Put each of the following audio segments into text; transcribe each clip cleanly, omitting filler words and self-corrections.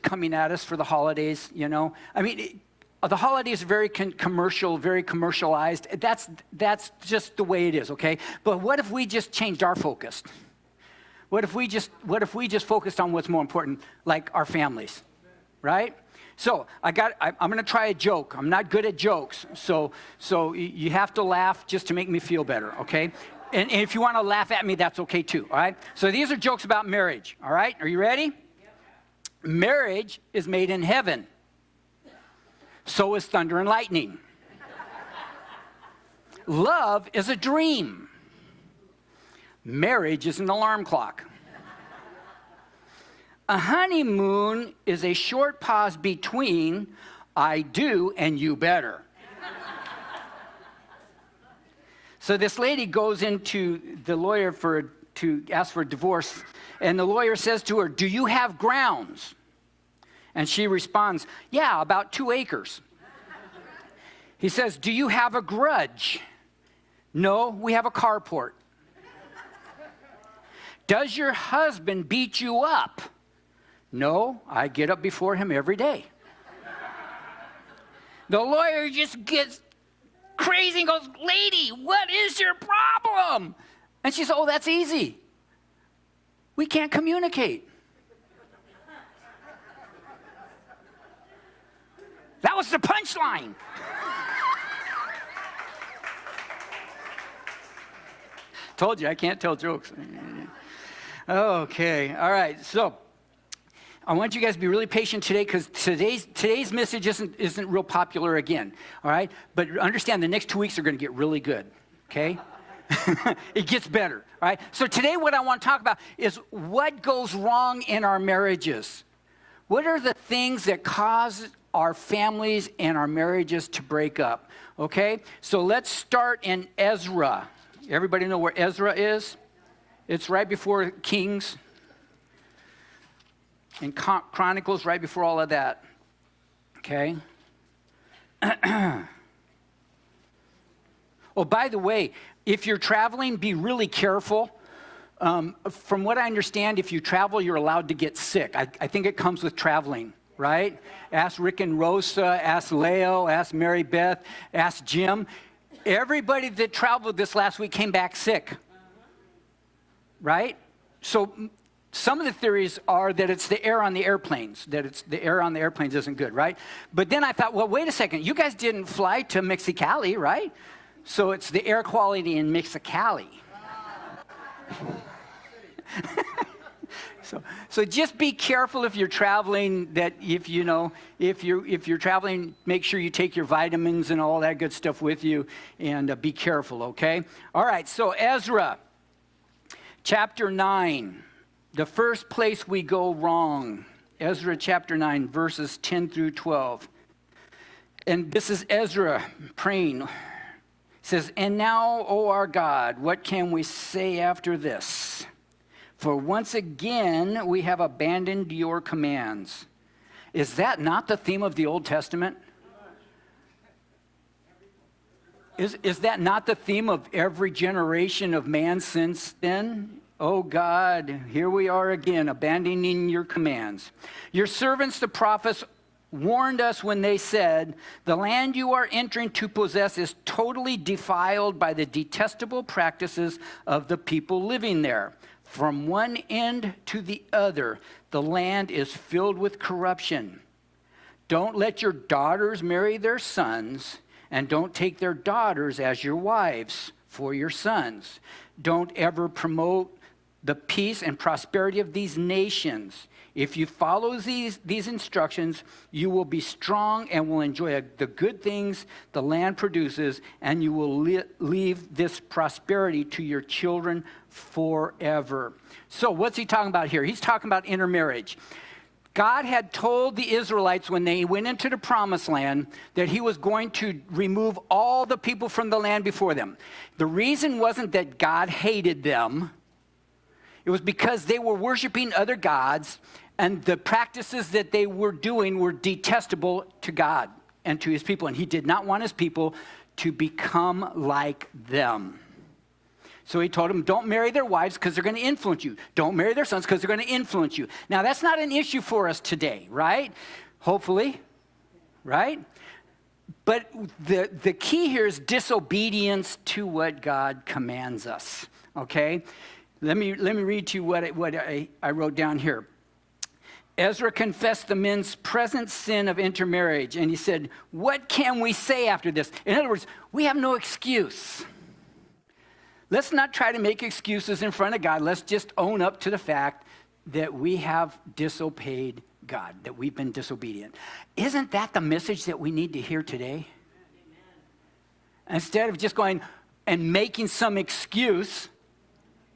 coming at us for the holidays, you know. I mean, the holidays are very commercial, very commercialized. That's just the way it is, okay? But what if we just changed our focus? What if we just focused on what's more important, like our families, right? So I'm going to try a joke. I'm not good at jokes, so you have to laugh just to make me feel better, okay? And if you want to laugh at me, that's okay too, all right? So these are jokes about marriage, all right? Are you ready? Yep. Marriage is made in heaven. So is thunder and lightning. Love is a dream. Marriage is an alarm clock. A honeymoon is a short pause between I do and you better. So this lady goes into the lawyer to ask for a divorce, and the lawyer says to her, "Do you have grounds?" And she responds, "Yeah, about 2 acres." He says, "Do you have a grudge?" "No, we have a carport." "Does your husband beat you up?" "No, I get up before him every day." The lawyer just gets crazy and goes, "Lady, what is your problem?" And she says, "Oh, that's easy. We can't communicate." That was the punchline. Told you I can't tell jokes. Okay, all right. So I want you guys to be really patient today, because today's message isn't real popular again, all right? But understand the next 2 weeks are going to get really good, okay? It gets better, all right? So today what I want to talk about is what goes wrong in our marriages. What are the things that cause our families and our marriages to break up, okay? So let's start in Ezra. Everybody know where Ezra is? It's right before Kings. And Chronicles, right before all of that, okay? Oh, by the way, if you're traveling, be really careful. From what I understand, if you travel, you're allowed to get sick. I think it comes with traveling, right? Ask Rick and Rosa, ask Leo, ask Mary Beth, ask Jim. Everybody that traveled this last week came back sick, right? So some of the theories are that it's the air on the airplanes, the air on the airplanes isn't good, right? But then I thought, well, wait a second. You guys didn't fly to Mexicali, right? So it's the air quality in Mexicali. So just be careful if you're traveling, that if you're traveling, make sure you take your vitamins and all that good stuff with you, and be careful, okay? All right, so Ezra, chapter 9. The first place we go wrong, Ezra chapter 9, verses 10 through 12. And this is Ezra praying. It says, "And now, O our God, what can we say after this? For once again, we have abandoned your commands." Is that not the theme of the Old Testament? Is that not the theme of every generation of man since then? "Oh God, here we are again, abandoning your commands. Your servants, the prophets, warned us when they said, 'The land you are entering to possess is totally defiled by the detestable practices of the people living there. From one end to the other, the land is filled with corruption. Don't let your daughters marry their sons, and don't take their daughters as your wives for your sons. Don't ever promote the peace and prosperity of these nations. If you follow these instructions, you will be strong and will enjoy the good things the land produces, and you will leave this prosperity to your children forever." So what's he talking about here? He's talking about intermarriage. God had told the Israelites when they went into the promised land that he was going to remove all the people from the land before them. The reason wasn't that God hated them. It was because they were worshiping other gods, and the practices that they were doing were detestable to God and to his people, and he did not want his people to become like them. So he told them, don't marry their wives because they're going to influence you. Don't marry their sons because they're going to influence you. Now, that's not an issue for us today, right? Hopefully, right? But the key here is disobedience to what God commands us, okay? Let me read to you what I wrote down here. Ezra confessed the men's present sin of intermarriage, and he said, what can we say after this? In other words, we have no excuse. Let's not try to make excuses in front of God. Let's just own up to the fact that we have disobeyed God, that we've been disobedient. Isn't that the message that we need to hear today? Amen. Instead of just going and making some excuse,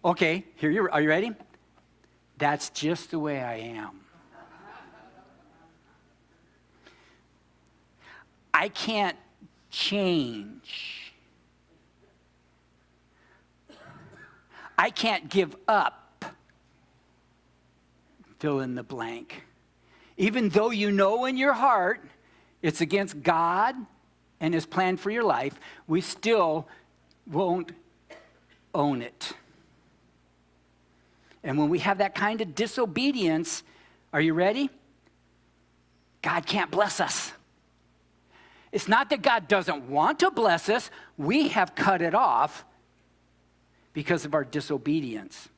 okay, are you ready? That's just the way I am. I can't change. I can't give up. Fill in the blank. Even though you know in your heart it's against God and his plan for your life, we still won't own it. And when we have that kind of disobedience, are you ready? God can't bless us. It's not that God doesn't want to bless us. We have cut it off because of our disobedience.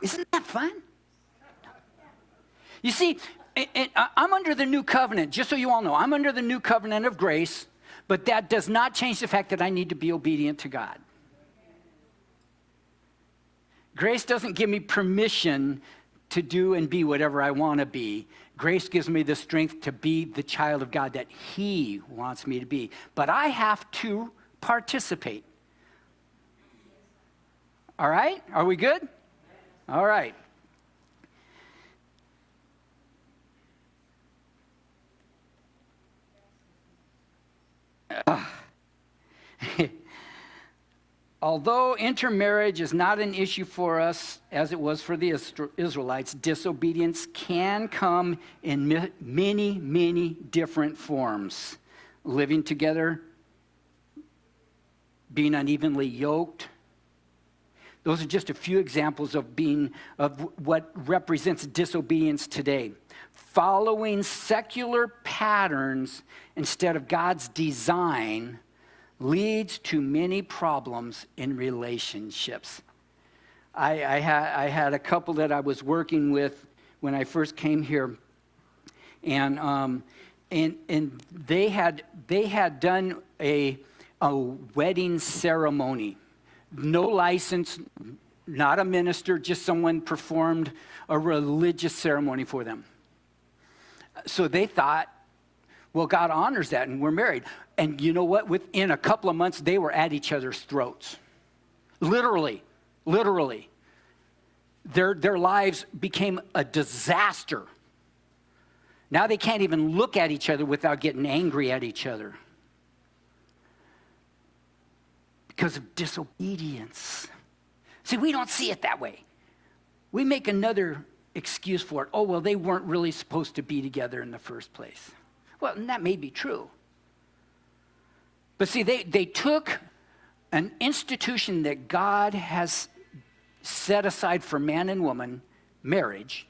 Isn't that fun? You see, I'm under the new covenant, just so you all know. I'm under the new covenant of grace, but that does not change the fact that I need to be obedient to God. Grace doesn't give me permission to do and be whatever I want to be. Grace gives me the strength to be the child of God that he wants me to be. But I have to participate. All right? Are we good? All right. Although intermarriage is not an issue for us as it was for the Israelites, disobedience can come in many, many different forms. Living together, being unevenly yoked. Those are just a few examples of what represents disobedience today. Following secular patterns instead of God's design leads to many problems in relationships. I had a couple that I was working with when I first came here, and they had done a wedding ceremony. No license, not a minister, just someone performed a religious ceremony for them. So they thought, well, God honors that, and we're married. And you know what? Within a couple of months, they were at each other's throats. Literally. Their lives became a disaster. Now they can't even look at each other without getting angry at each other. Because of disobedience. See, we don't see it that way. We make another excuse for it. Oh, well, they weren't really supposed to be together in the first place. Well, and that may be true. But see, they took an institution that God has set aside for man and woman, marriage,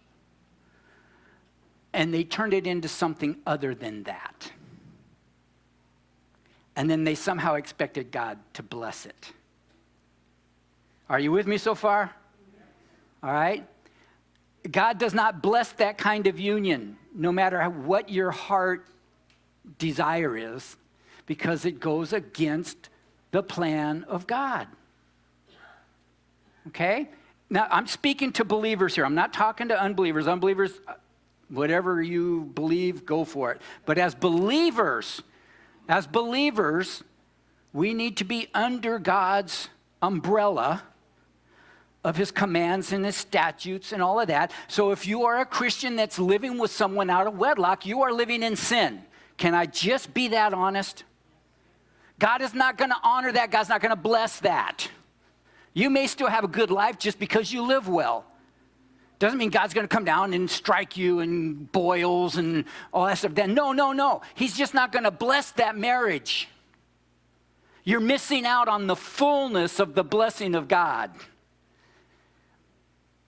and they turned it into something other than that. And then they somehow expected God to bless it. Are you with me so far? All right? God does not bless that kind of union, no matter what your heart desire is, because it goes against the plan of God. Okay? Now, I'm speaking to believers here. I'm not talking to unbelievers. Unbelievers, whatever you believe, go for it. But as believers, we need to be under God's umbrella of his commands and his statutes and all of that. So if you are a Christian that's living with someone out of wedlock, you are living in sin. Can I just be that honest? God is not going to honor that. God's not going to bless that. You may still have a good life just because you live well. Doesn't mean God's going to come down and strike you and boils and all that stuff. No. He's just not going to bless that marriage. You're missing out on the fullness of the blessing of God.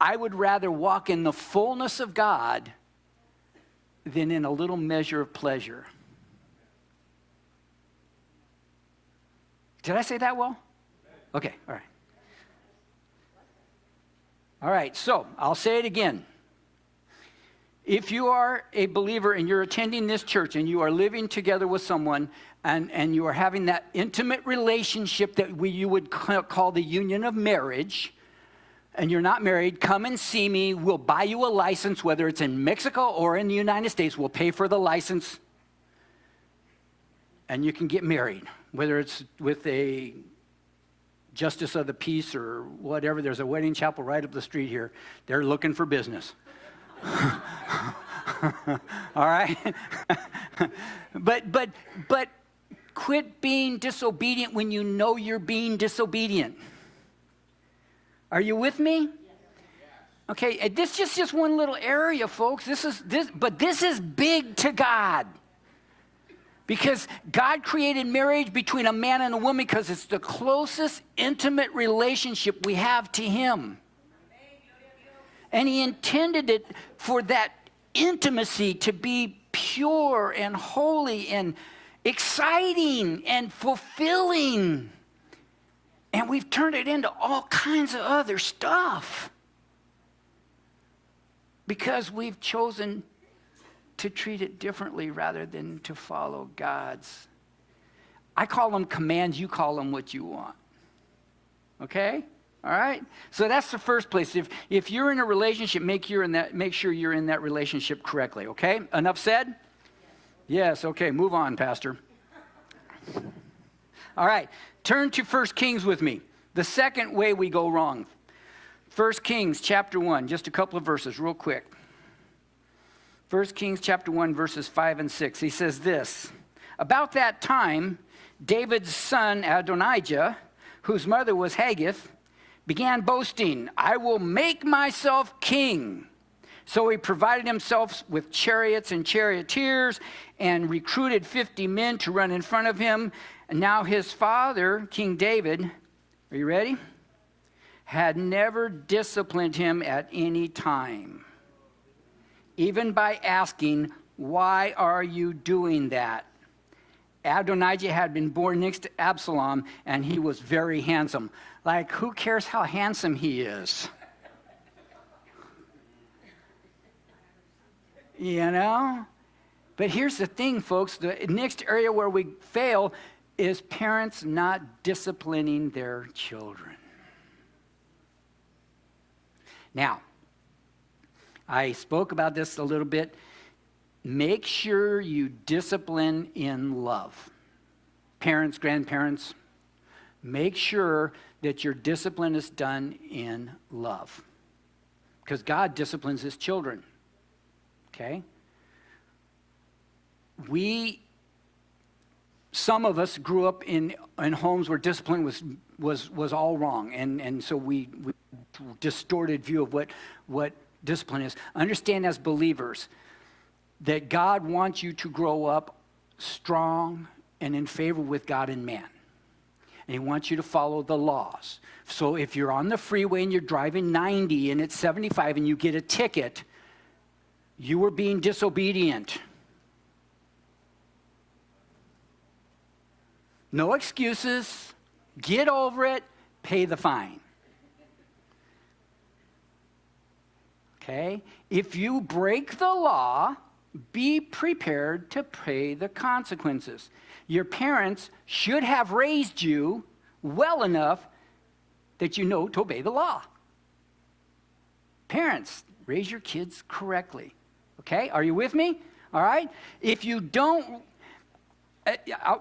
I would rather walk in the fullness of God than in a little measure of pleasure. Did I say that well? Okay, all right. All right, so I'll say it again. If you are a believer and you're attending this church and you are living together with someone and you are having that intimate relationship that you would call the union of marriage, and you're not married, come and see me. We'll buy you a license, whether it's in Mexico or in the United States. We'll pay for the license, and you can get married, whether it's with a justice of the peace or whatever. There's a wedding chapel right up the street here. They're looking for business. All right? But quit being disobedient when you know you're being disobedient. Are you with me? Okay, this is just one little area, folks. This is big to God. Because God created marriage between a man and a woman because it's the closest intimate relationship we have to him. And he intended it for that intimacy to be pure and holy and exciting and fulfilling. And we've turned it into all kinds of other stuff because we've chosen to treat it differently rather than to follow God's. I call them commands, you call them what you want. Okay? All right? So that's the first place. If you're in a relationship, make sure you're in that relationship correctly. Okay? Enough said? Yes, okay, move on, Pastor. All right, turn to 1 Kings with me. The second way we go wrong. 1 Kings chapter 1, just a couple of verses real quick. 1 Kings chapter 1, verses 5 and 6. He says this, about that time, David's son Adonijah, whose mother was Haggith, began boasting, I will make myself king. So he provided himself with chariots and charioteers and recruited 50 men to run in front of him. And now his father, King David, are you ready? Had never disciplined him at any time, even by asking, why are you doing that? Adonijah had been born next to Absalom, and he was very handsome. Like, who cares how handsome he is? You know? But here's the thing, folks. The next area where we fail is parents not disciplining their children. Now, I spoke about this a little bit. Make sure you discipline in love. Parents, grandparents, make sure that your discipline is done in love. Because God disciplines his children. Okay? Some of us grew up in homes where discipline was all wrong. And so we distorted view of what discipline is. Understand as believers that God wants you to grow up strong and in favor with God and man. And he wants you to follow the laws. So if you're on the freeway and you're driving 90 and it's 75 and you get a ticket, you were being disobedient. No excuses. Get over it. Pay the fine. Okay? If you break the law, be prepared to pay the consequences. Your parents should have raised you well enough that you know to obey the law. Parents, raise your kids correctly. Okay? Are you with me? All right? If you don't,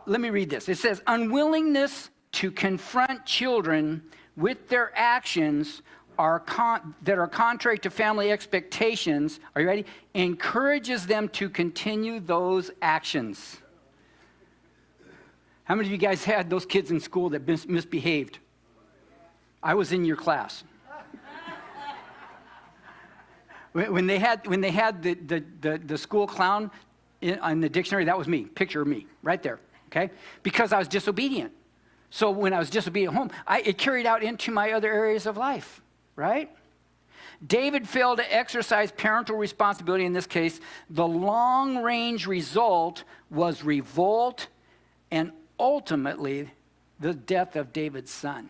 let me read this. It says, unwillingness to confront children with their actions that are contrary to family expectations, are you ready? Encourages them to continue those actions. How many of you guys had those kids in school that misbehaved? I was in your class. When they had the school clown in the dictionary, that was me. Picture of me right there, okay? Because I was disobedient. So when I was disobedient at home, it carried out into my other areas of life, right? David failed to exercise parental responsibility in this case. The long-range result was revolt and ultimately the death of David's son.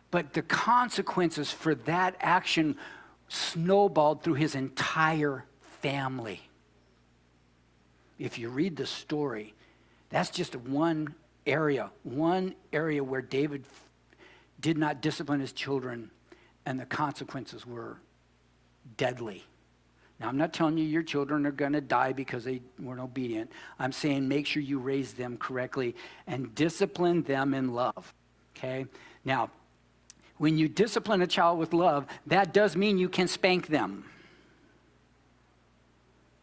But the consequences for that action snowballed through his entire family. If you read the story, that's just one area where David did not discipline his children, and the consequences were deadly. Now, I'm not telling you your children are going to die because they weren't obedient. I'm saying make sure you raise them correctly and discipline them in love, okay? Now, when you discipline a child with love, that does mean you can spank them.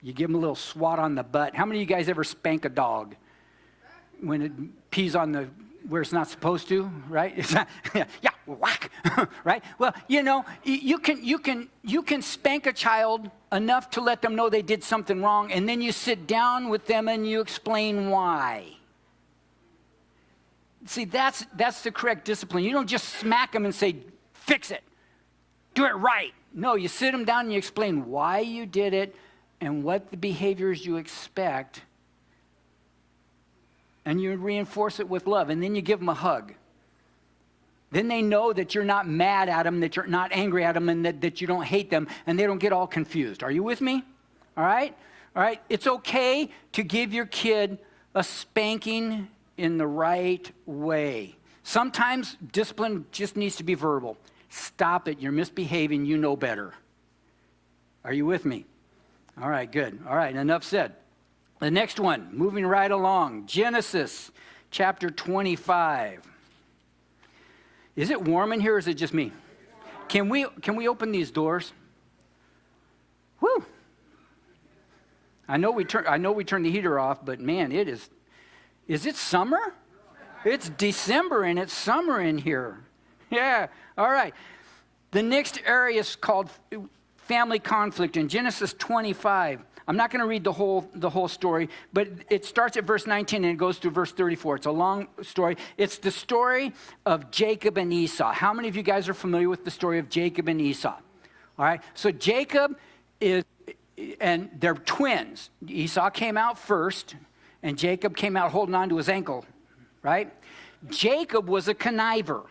You give them a little swat on the butt. How many of you guys ever spank a dog when it pees on where it's not supposed to, right? It's not, yeah, whack, right? Well, you know, you can spank a child enough to let them know they did something wrong, and then you sit down with them and you explain why. See, that's the correct discipline. You don't just smack them and say, fix it, do it right. No, you sit them down and you explain why you did it and what the behaviors you expect, and you reinforce it with love, and then you give them a hug. Then they know that you're not mad at them, that you're not angry at them, and that you don't hate them, and they don't get all confused. Are you with me? All right? All right? It's okay to give your kid a spanking in the right way. Sometimes discipline just needs to be verbal. Stop it. You're misbehaving. You know better. Are you with me? All right, good. All right, enough said. The next one, moving right along, Genesis chapter 25. Is it warm in here or is it just me? Can we open these doors? Whew. I know we turned the heater off, but man, is it summer? It's December and it's summer in here. Yeah, all right. The next area is called family conflict in Genesis 25. I'm not going to read the whole story, but it starts at verse 19 and it goes through verse 34. It's a long story. It's the story of Jacob and Esau. How many of you guys are familiar with the story of Jacob and Esau? All right. So Jacob and they're twins. Esau came out first, and Jacob came out holding on to his ankle, right? Jacob was a conniver.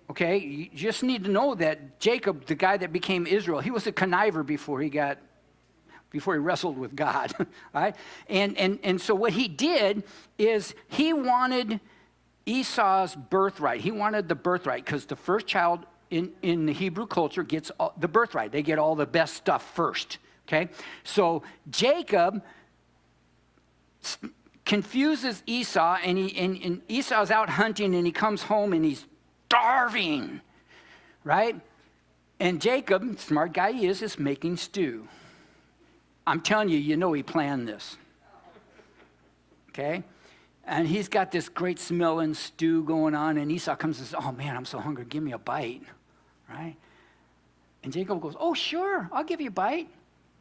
Okay, you just need to know that Jacob, the guy that became Israel, he was a conniver before he wrestled with God, right? And so what he did is he wanted Esau's birthright. He wanted the birthright because the first child in the Hebrew culture gets the birthright. They get all the best stuff first, okay? So Jacob confuses Esau, and Esau's out hunting, and he comes home, and he's starving, right? And Jacob, smart guy he is making stew. I'm telling you, you know he planned this, okay? And he's got this great smelling stew going on, and Esau comes and says, oh man, I'm so hungry, give me a bite, right? And Jacob goes, oh sure, I'll give you a bite,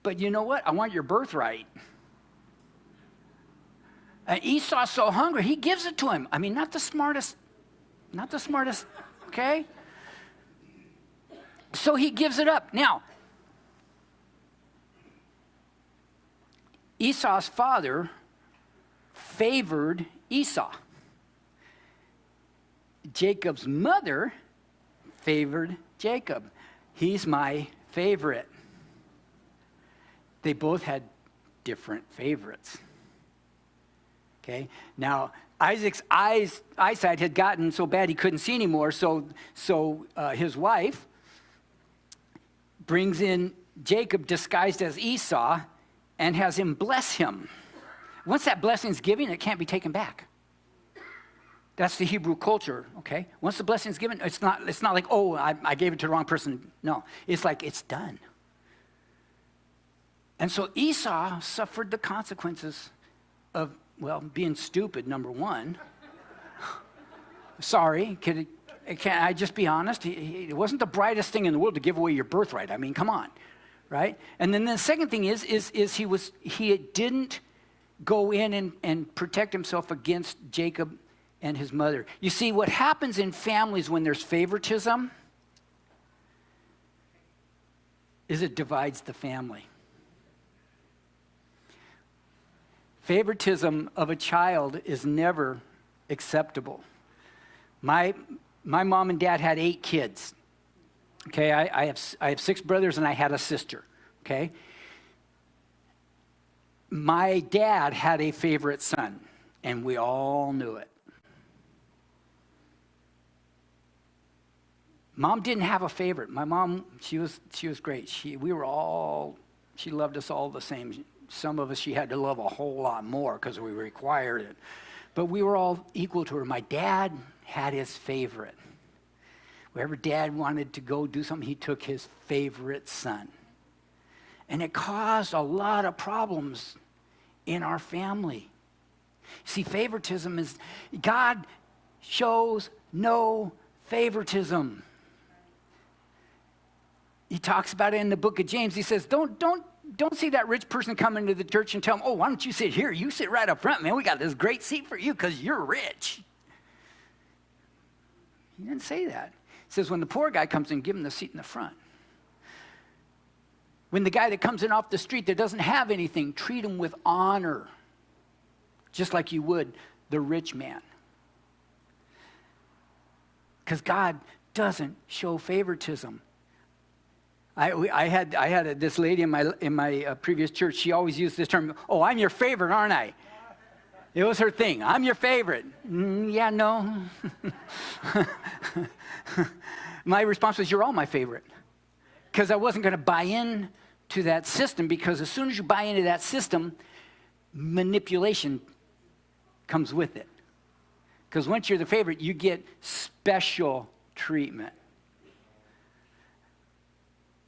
but you know what? I want your birthright. And Esau's so hungry, he gives it to him. I mean, not the smartest, okay? So he gives it up. Now, Esau's father favored Esau. Jacob's mother favored Jacob. He's my favorite. They both had different favorites. Okay? Now, Isaac's eyesight had gotten so bad he couldn't see anymore, so his wife brings in Jacob disguised as Esau and has him bless him. Once that blessing's given, it can't be taken back. That's the Hebrew culture, okay? Once the blessing's given, it's not like, oh, I gave it to the wrong person. No, it's like it's done. And so Esau suffered the consequences of, well, being stupid, number one. Sorry, can I just be honest? It wasn't the brightest thing in the world to give away your birthright. I mean, come on, right? And then the second thing is he go in and protect himself against Jacob and his mother. You see, what happens in families when there's favoritism is it divides the family. Favoritism of a child is never acceptable. My mom and dad had 8 kids. Okay, I have 6 brothers and I had a sister. Okay. My dad had a favorite son, and we all knew it. Mom didn't have a favorite. My mom, she was great. She loved us all the same. Some of us she had to love a whole lot more because we required it. But we were all equal to her. My dad had his favorite. Wherever dad wanted to go do something, he took his favorite son. And it caused a lot of problems in our family. See, favoritism is, God shows no favoritism. He talks about it in the book of James. He says, don't see that rich person come into the church and tell him, oh, why don't you sit here? You sit right up front, man. We got this great seat for you because you're rich. He didn't say that. He says, when the poor guy comes in, give him the seat in the front. When the guy that comes in off the street that doesn't have anything, treat him with honor, just like you would the rich man. Because God doesn't show favoritism. I had this lady in my previous church. She always used this term, oh, I'm your favorite, aren't I? It was her thing. I'm your favorite. Yeah, no. My response was, you're all my favorite. Because I wasn't going to buy in to that system, because as soon as you buy into that system, manipulation comes with it. Because once you're the favorite, you get special treatment.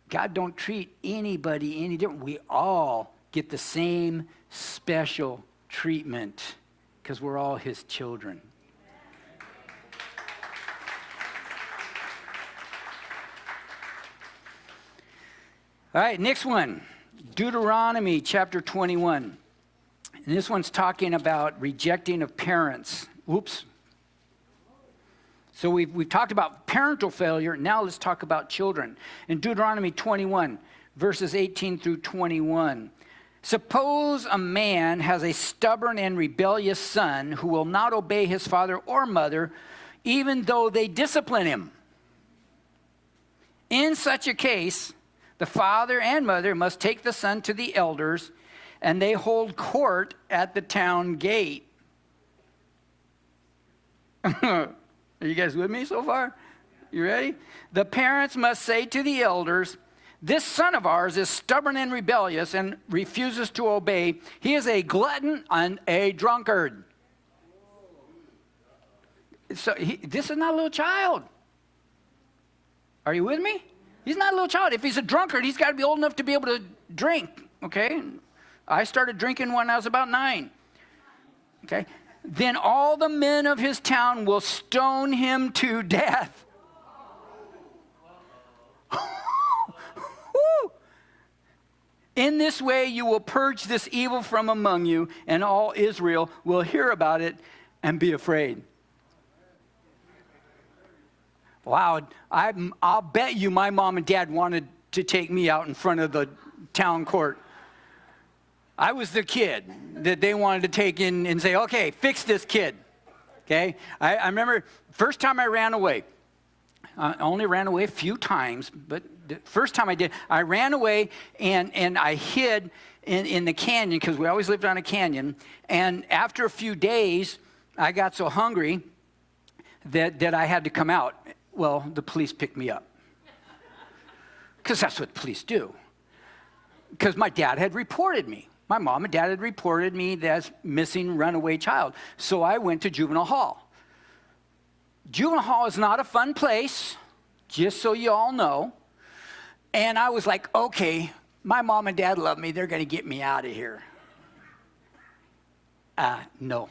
God don't treat anybody any different. We all get the same special treatment because we're all his children. All right, next one, Deuteronomy chapter 21. And this one's talking about rejecting of parents. Oops. So we've talked about parental failure. Now let's talk about children. In Deuteronomy 21, verses 18 through 21. Suppose a man has a stubborn and rebellious son who will not obey his father or mother, even though they discipline him. In such a case, the father and mother must take the son to the elders, and they hold court at the town gate. Are you guys with me so far? You ready? The parents must say to the elders, this son of ours is stubborn and rebellious and refuses to obey. He is a glutton and a drunkard. So this is not a little child. Are you with me? He's not a little child. If he's a drunkard, he's got to be old enough to be able to drink, okay? I started drinking when I was about 9, okay? Then all the men of his town will stone him to death. In this way you will purge this evil from among you, and all Israel will hear about it and be afraid. Wow, I'll bet you my mom and dad wanted to take me out in front of the town court. I was the kid that they wanted to take in and say, okay, fix this kid. Okay? I remember first time I ran away. I only ran away a few times, but the first time I did, I ran away and I hid in the canyon because we always lived on a canyon. And after a few days, I got so hungry that I had to come out. Well, the police picked me up because that's what police do. Because my dad had reported me. My mom and dad had reported me as missing runaway child. So I went to juvenile hall. Juvenile hall is not a fun place, just so you all know. And I was like, okay, my mom and dad love me. They're going to get me out of here. No.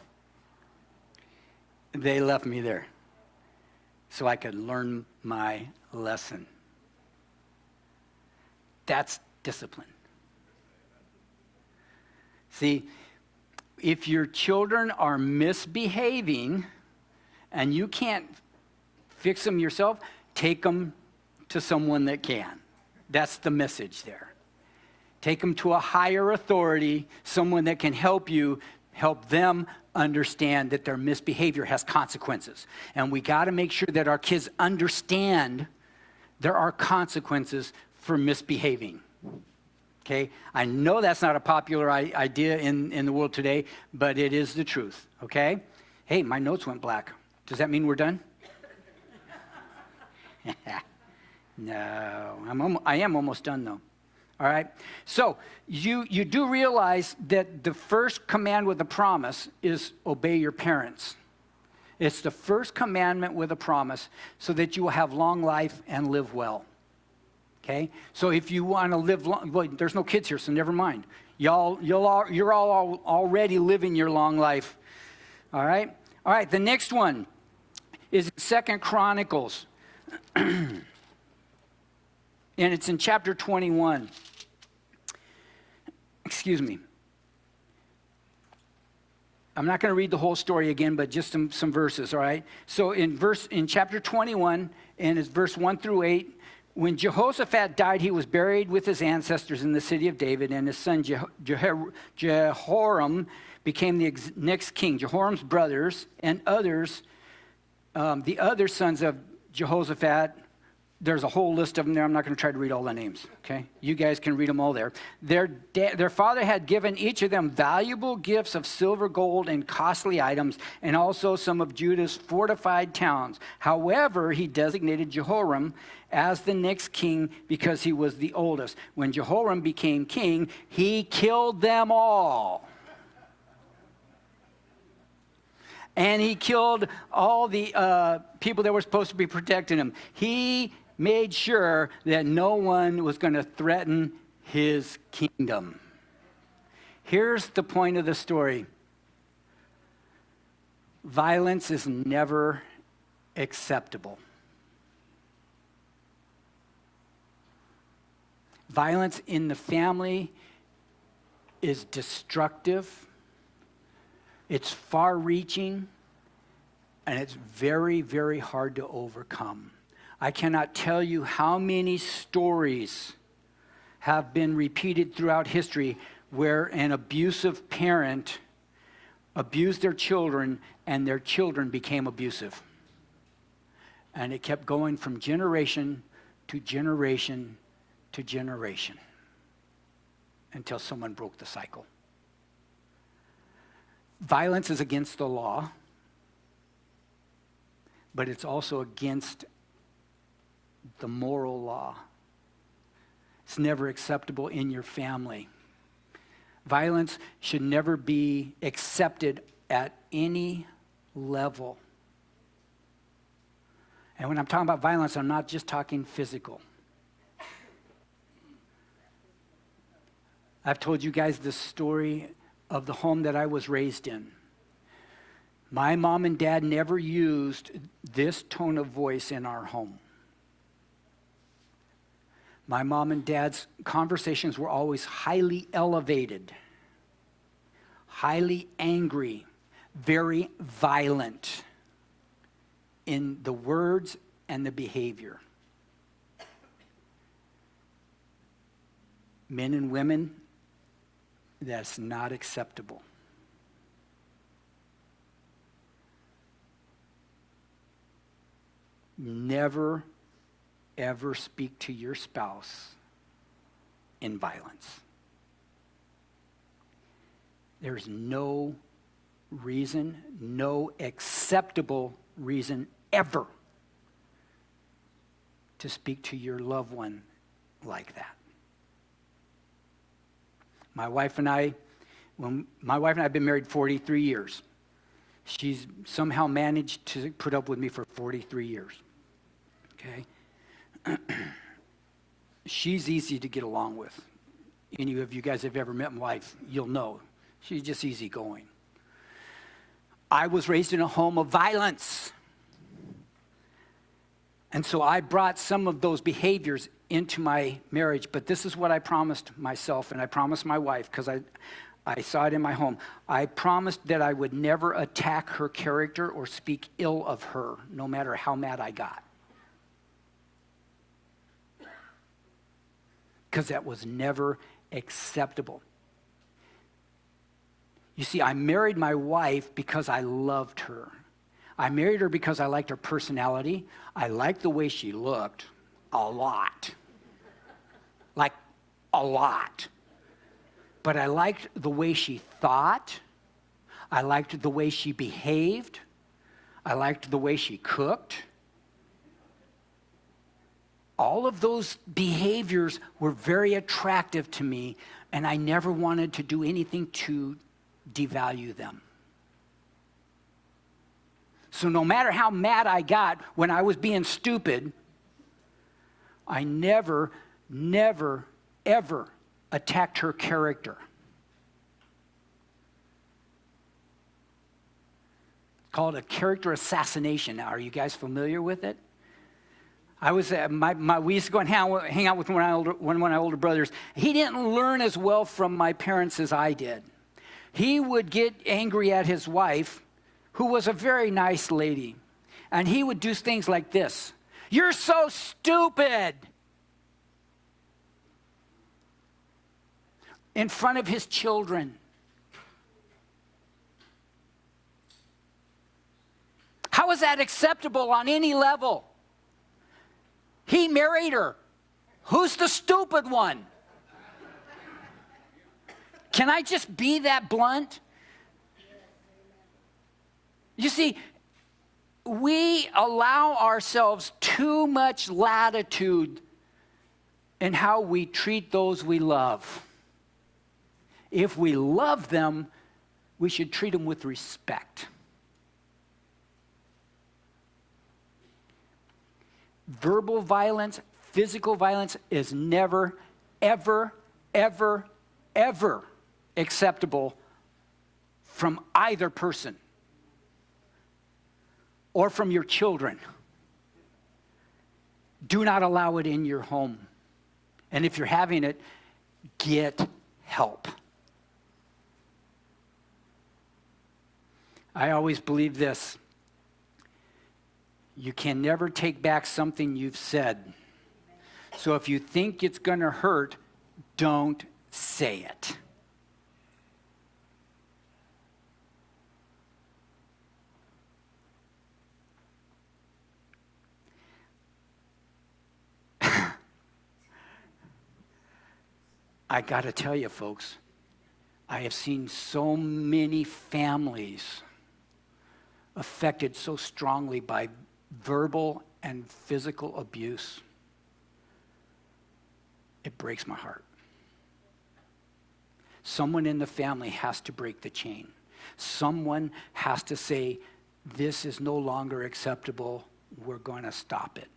They left me there so I could learn my lesson. That's discipline. See, if your children are misbehaving and you can't fix them yourself, take them to someone that can. That's the message there. Take them to a higher authority, someone that can help you, help them understand that their misbehavior has consequences. And we got to make sure that our kids understand there are consequences for misbehaving. Okay? I know that's not a popular idea in the world today, but it is the truth. Okay? Hey, my notes went black. Does that mean we're done? No, I am almost done though. All right? So you do realize that the first command with a promise is obey your parents. It's the first commandment with a promise so that you will have long life and live well. Okay? So if you want to live long, well, there's no kids here, so never mind. You're all already living your long life. All right? All right, the next one is 2 Chronicles. And it's in chapter 21. Excuse me. I'm not going to read the whole story again, but just some verses, all right? So in chapter 21, and it's verse 1 through 8, when Jehoshaphat died, he was buried with his ancestors in the city of David, and his son Jehoram became the next king. Jehoram's brothers and others, the other sons of Jehoshaphat, there's a whole list of them there. I'm not going to try to read all the names, okay? You guys can read them all there. Their father had given each of them valuable gifts of silver, gold, and costly items, and also some of Judah's fortified towns. However, he designated Jehoram as the next king because he was the oldest. When Jehoram became king, he killed them all. And he killed all the people that were supposed to be protecting him. He made sure that no one was going to threaten his kingdom. Here's the point of the story. Violence is never acceptable. Violence in the family is destructive. It's far-reaching, and it's very, very hard to overcome. I cannot tell you how many stories have been repeated throughout history where an abusive parent abused their children and their children became abusive. And it kept going from generation to generation to generation until someone broke the cycle. Violence is against the law, but it's also against the moral law. It's never acceptable in your family. Violence should never be accepted at any level. And when I'm talking about violence, I'm not just talking physical. I've told you guys the story of the home that I was raised in. My mom and dad never used this tone of voice in our home. My mom and dad's conversations were always highly elevated, highly angry, very violent in the words and the behavior. Men and women, that's not acceptable. Never, ever speak to your spouse in violence. There's no reason, no acceptable reason ever to speak to your loved one like that. My wife and I have been married 43 years. She's somehow managed to put up with me for 43 years. Okay? She's easy to get along with. Any of you guys have ever met my wife, you'll know. She's just easygoing. I was raised in a home of violence. And so I brought some of those behaviors into my marriage, but this is what I promised myself and I promised my wife, because I saw it in my home. I promised that I would never attack her character or speak ill of her, no matter how mad I got. Because that was never acceptable. You see, I married my wife because I loved her. I married her because I liked her personality. I liked the way she looked a lot. Like, a lot. But I liked the way she thought. I liked the way she behaved. I liked the way she cooked. All of those behaviors were very attractive to me, and I never wanted to do anything to devalue them. So no matter how mad I got when I was being stupid, I never, ever attacked her character. Called a character assassination. Now, are you guys familiar with it? I was we used to go and hang out with one of my older brothers. He didn't learn as well from my parents as I did. He would get angry at his wife, who was a very nice lady, and he would do things like this. You're so stupid! In front of his children. How is that acceptable on any level? He married her. Who's the stupid one? Can I just be that blunt? You see, we allow ourselves too much latitude in how we treat those we love. If we love them, we should treat them with respect. Verbal violence, physical violence is never, ever acceptable from either person or from your children. Do not allow it in your home. And if you're having it, get help. I always believe this. You can never take back something you've said. So if you think it's going to hurt, don't say it. I got to tell you, folks, I have seen so many families affected so strongly by verbal and physical abuse. It breaks my heart. Someone in the family has to break the chain. Someone has to say, this is no longer acceptable. We're going to stop it.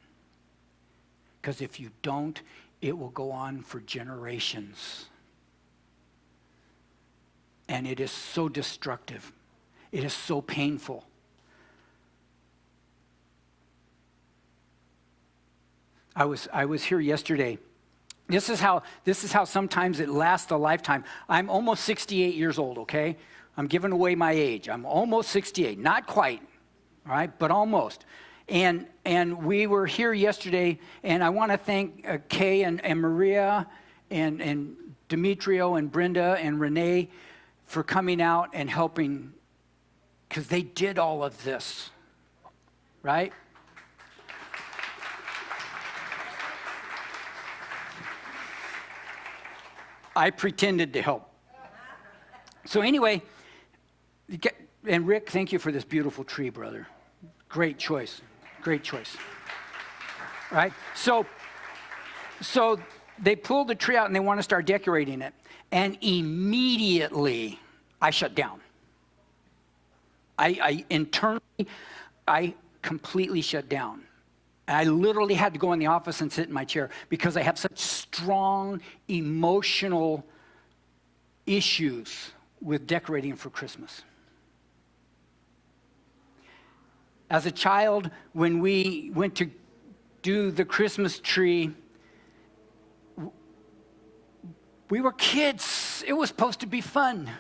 Because if you don't, it will go on for generations. And it is so destructive. It is so painful. I was here yesterday. This is how sometimes it lasts a lifetime. I'm almost 68 years old, okay? I'm giving away my age. I'm almost 68. Not quite, all right, but almost. And we were here yesterday, and I want to thank Kay and Maria and Demetrio and Brenda and Renee for coming out and helping, because they did all of this, right? I pretended to help. So anyway, and Rick, thank you for this beautiful tree, brother. Great choice. Great choice. Right? So they pulled the tree out and they want to start decorating it. And immediately I shut down. I internally completely shut down. I literally had to go in the office and sit in my chair because I have such strong emotional issues with decorating for Christmas. As a child, when we went to do the Christmas tree, we were kids. it was supposed to be fun.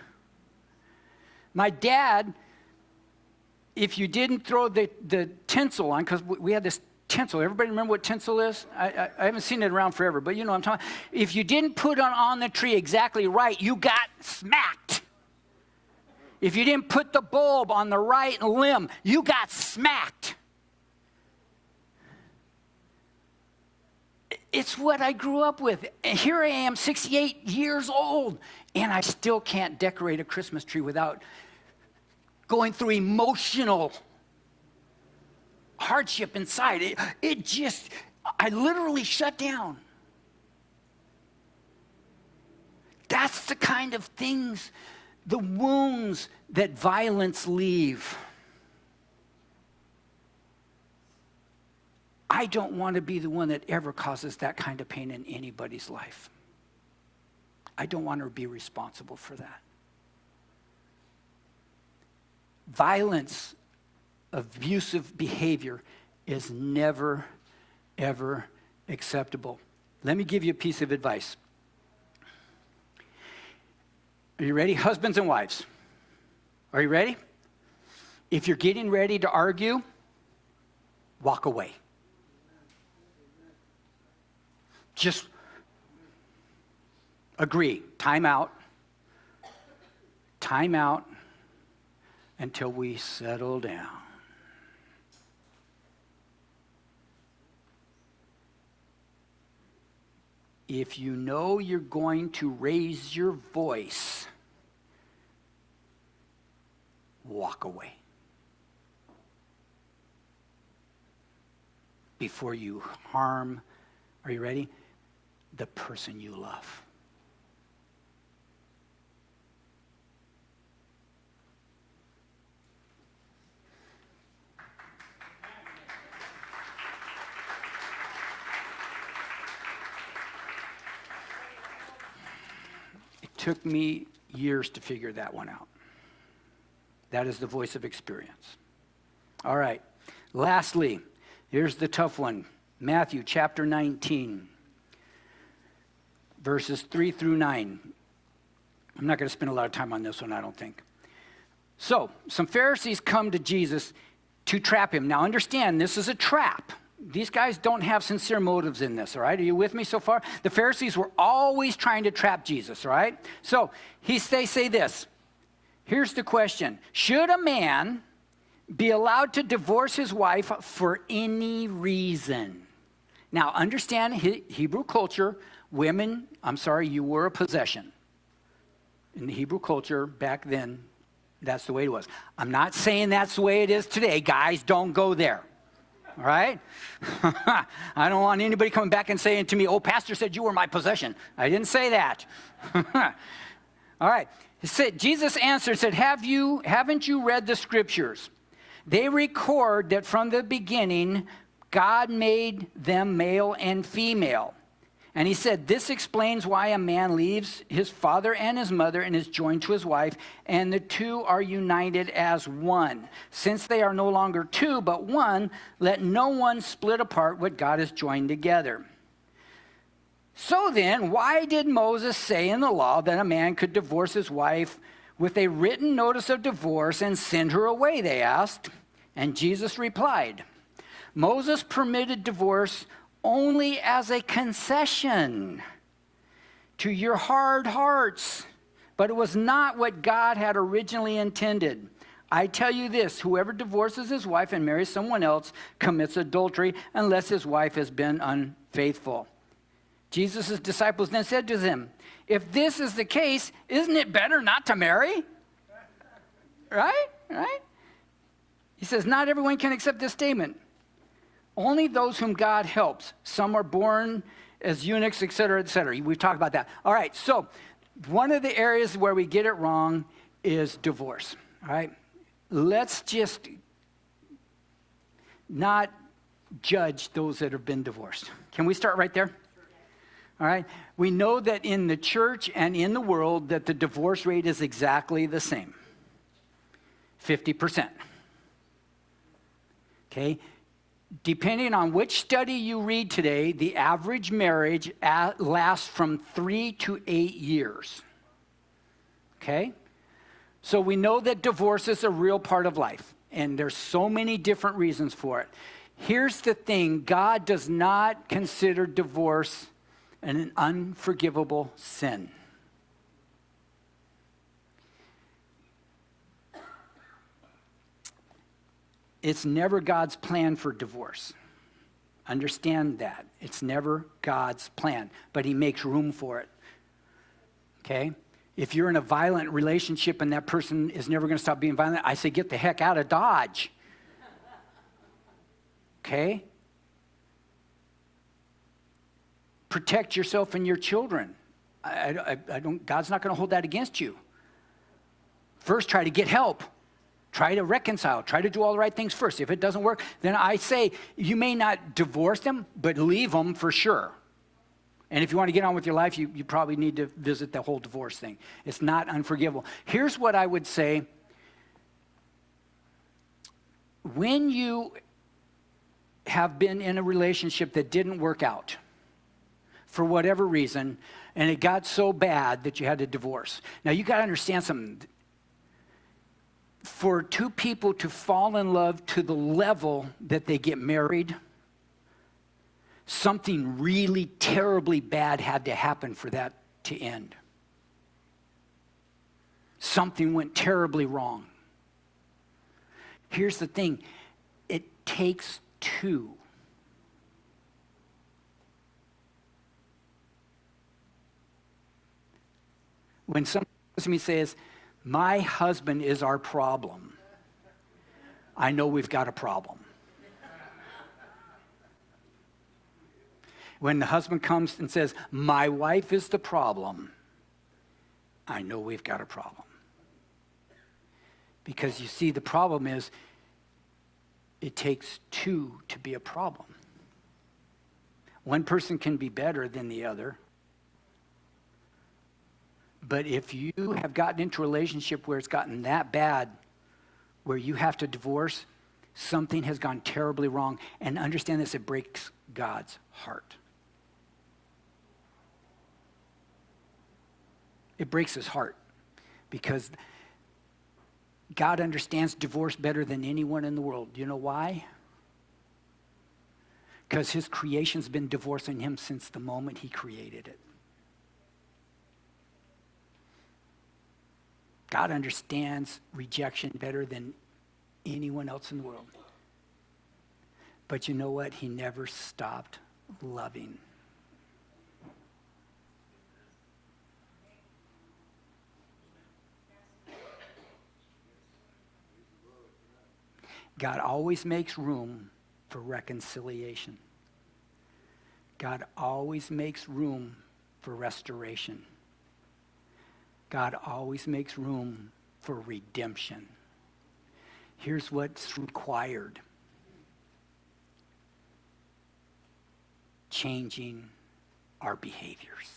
My dad, if you didn't throw the tinsel on, because we had this tinsel. Everybody remember what tinsel is? I haven't seen it around forever, but you know what I'm talking about. If you didn't put it on the tree exactly right, you got smacked. If you didn't put the bulb on the right limb, you got smacked. It's what I grew up with. And here I am, 68 years old, and I still can't decorate a Christmas tree without going through emotional hardship inside. I literally shut down. That's the kind of things, the wounds that violence leave. I don't want to be the one that ever causes that kind of pain in anybody's life. I don't want to be responsible for that. Violence, abusive behavior is never, ever acceptable. Let me give you a piece of advice. Are you ready? Husbands and wives. Are you ready? If you're getting ready to argue, walk away. Just agree. Time out. Time out until we settle down. If you know you're going to raise your voice, walk away before you harm, are you ready? The person you love. It took me years to figure that one out. That is the voice of experience. All right. Lastly, here's the tough one. Matthew chapter 19, verses 3 through 9. I'm not going to spend a lot of time on this one, I don't think. So, some Pharisees come to Jesus to trap him. Now, understand, this is a trap. These guys don't have sincere motives in this, all right? Are you with me so far? The Pharisees were always trying to trap Jesus, all right? So, they say this. Here's the question. Should a man be allowed to divorce his wife for any reason? Now, understand Hebrew culture, women, you were a possession. In the Hebrew culture back then, that's the way it was. I'm not saying that's the way it is today. Guys, don't go there. All right? I don't want anybody coming back and saying to me, oh, pastor said you were my possession. I didn't say that. All right. Jesus answered, said, haven't you read the scriptures? They record that from the beginning, God made them male and female. And he said, this explains why a man leaves his father and his mother and is joined to his wife, and the two are united as one. Since they are no longer two, but one, let no one split apart what God has joined together. So then, why did Moses say in the law that a man could divorce his wife with a written notice of divorce and send her away, they asked. And Jesus replied, Moses permitted divorce only as a concession to your hard hearts, but it was not what God had originally intended. I tell you this, whoever divorces his wife and marries someone else commits adultery unless his wife has been unfaithful. Jesus' disciples then said to him, if this is the case, isn't it better not to marry? Right? He says, not everyone can accept this statement. Only those whom God helps. Some are born as eunuchs, et cetera, et cetera. We've talked about that. All right, so one of the areas where we get it wrong is divorce. All right? Let's just not judge those that have been divorced. Can we start right there? All right? We know that in the church and in the world that the divorce rate is exactly the same. 50%. Okay? Depending on which study you read today, the average marriage lasts from 3 to 8 years. okay? So we know that divorce is a real part of life, and there's so many different reasons for it. Here's the thing, God does not consider divorce an unforgivable sin. It's never God's plan for divorce. Understand that. It's never God's plan, but he makes room for it. Okay? If you're in a violent relationship and that person is never going to stop being violent, I say get the heck out of Dodge. Okay? Protect yourself and your children. God's not going to hold that against you. First, try to get help. Try to reconcile. Try to do all the right things first. If it doesn't work, then I say you may not divorce them, but leave them for sure. And if you want to get on with your life, you probably need to visit the whole divorce thing. It's not unforgivable. Here's what I would say. When you have been in a relationship that didn't work out for whatever reason, and it got so bad that you had to divorce. Now, you got to understand something. For two people to fall in love to the level that they get married, something really terribly bad had to happen for that to end. Something went terribly wrong. Here's the thing, it takes two. When someone comes to me and says, my husband is our problem, I know we've got a problem. When the husband comes and says, my wife is the problem, I know we've got a problem. Because you see, the problem is, it takes two to be a problem. One person can be better than the other. But if you have gotten into a relationship where it's gotten that bad, where you have to divorce, something has gone terribly wrong. And understand this, it breaks God's heart. It breaks his heart because God understands divorce better than anyone in the world. Do you know why? Because his creation's been divorcing him since the moment he created it. God understands rejection better than anyone else in the world. But you know what? He never stopped loving. God always makes room for reconciliation. God always makes room for restoration. God always makes room for redemption. Here's what's required. Changing our behaviors.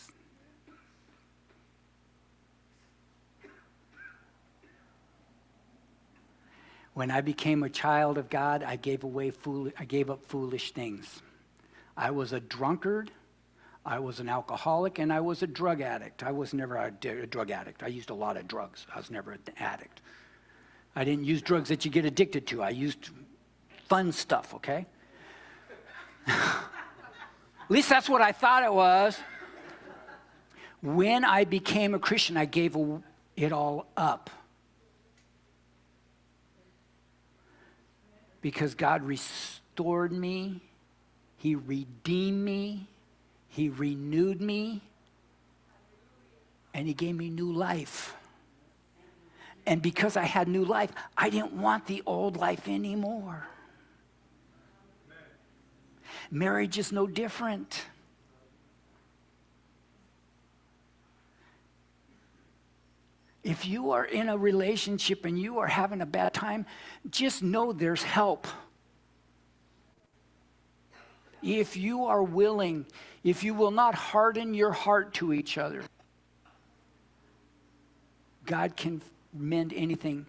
When I became a child of God, I gave up foolish things. I was a drunkard. I was an alcoholic, and I was a drug addict. I was never a drug addict. I used a lot of drugs. I was never an addict. I didn't use drugs that you get addicted to. I used fun stuff, okay? At least that's what I thought it was. When I became a Christian, I gave it all up. Because God restored me. He redeemed me. He renewed me, and he gave me new life. And because I had new life, I didn't want the old life anymore. Marriage is no different. If you are in a relationship and you are having a bad time, just know there's help. If you are willing, if you will not harden your heart to each other, God can mend anything.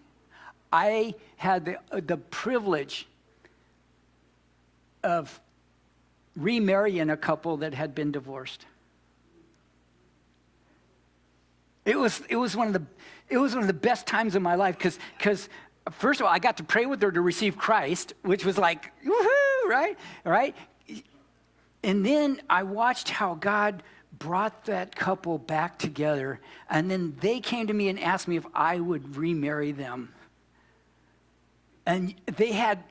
I had the privilege of remarrying a couple that had been divorced. It was one of the best times of my life because first of all, I got to pray with her to receive Christ, which was like, woohoo, right? All right. And then I watched how God brought that couple back together, and then they came to me and asked me if I would remarry them. And they had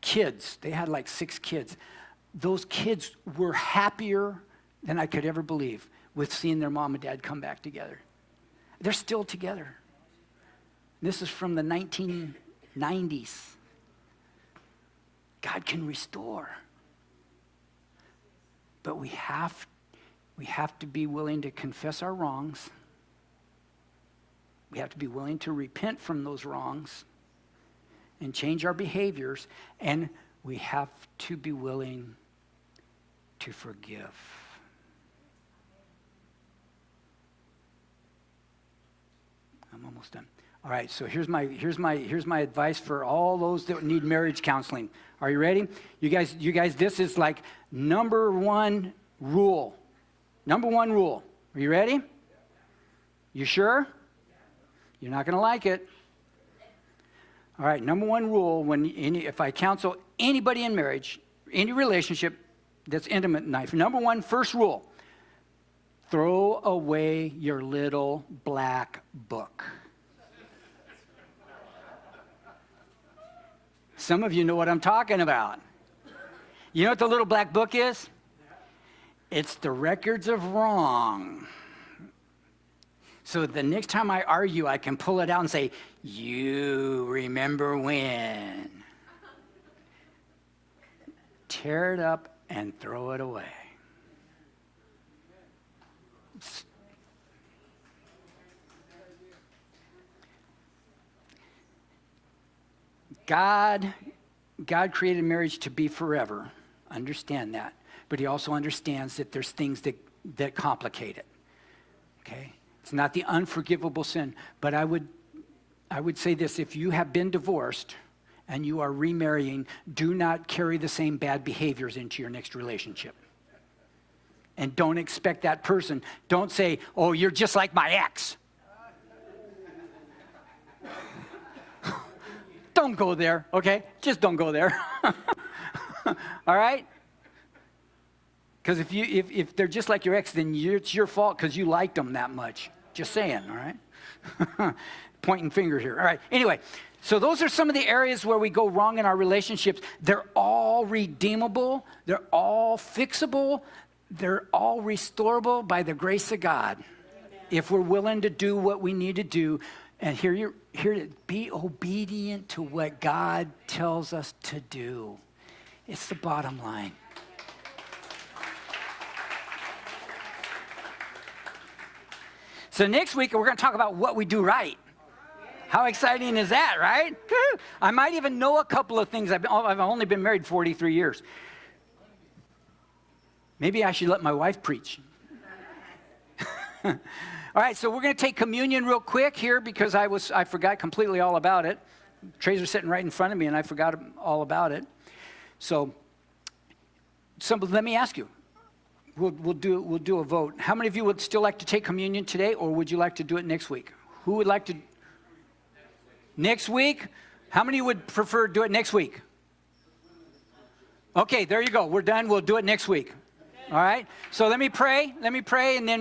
kids. They had like 6 kids. Those kids were happier than I could ever believe with seeing their mom and dad come back together. They're still together. This is from the 1990s. God can restore. But we have to be willing to confess our wrongs. We have to be willing to repent from those wrongs and change our behaviors. And we have to be willing to forgive. I'm almost done. All right, so here's my advice for all those that need marriage counseling. Are you ready? You guys, this is like number one rule. Number one rule. Are you ready? You sure? You're not going to like it. All right, number one rule, if I counsel anybody in marriage, any relationship that's intimate in life, number one, first rule, throw away your little black book. Some of you know what I'm talking about. You know what the little black book is? It's the records of wrong. So the next time I argue, I can pull it out and say, you remember when? Tear it up and throw it away. God created marriage to be forever. Understand that. But he also understands that there's things that complicate it. Okay? It's not the unforgivable sin. But I would say this: if you have been divorced and you are remarrying, do not carry the same bad behaviors into your next relationship. And don't expect that person. Don't say, oh, you're just like my ex. Don't go there, okay? Just don't go there. All right? Because if they're just like your ex, then it's your fault because you liked them that much. Just saying, all right? Pointing fingers here. All right, anyway, so those are some of the areas where we go wrong in our relationships. They're all redeemable. They're all fixable. They're all restorable by the grace of God. Amen. If we're willing to do what we need to do. And here to be obedient to what God tells us to do. It's the bottom line. So next week, we're going to talk about what we do right. How exciting is that, right? I might even know a couple of things. I've only been married 43 years. Maybe I should let my wife preach. All right, so we're going to take communion real quick here because I forgot completely all about it. Trays are sitting right in front of me, and I forgot all about it. So, let me ask you. We'll do a vote. How many of you would still like to take communion today, or would you like to do it next week? Who would like to? Next week? How many would prefer to do it next week? Okay, there you go. We're done. We'll do it next week. All right. So let me pray, and then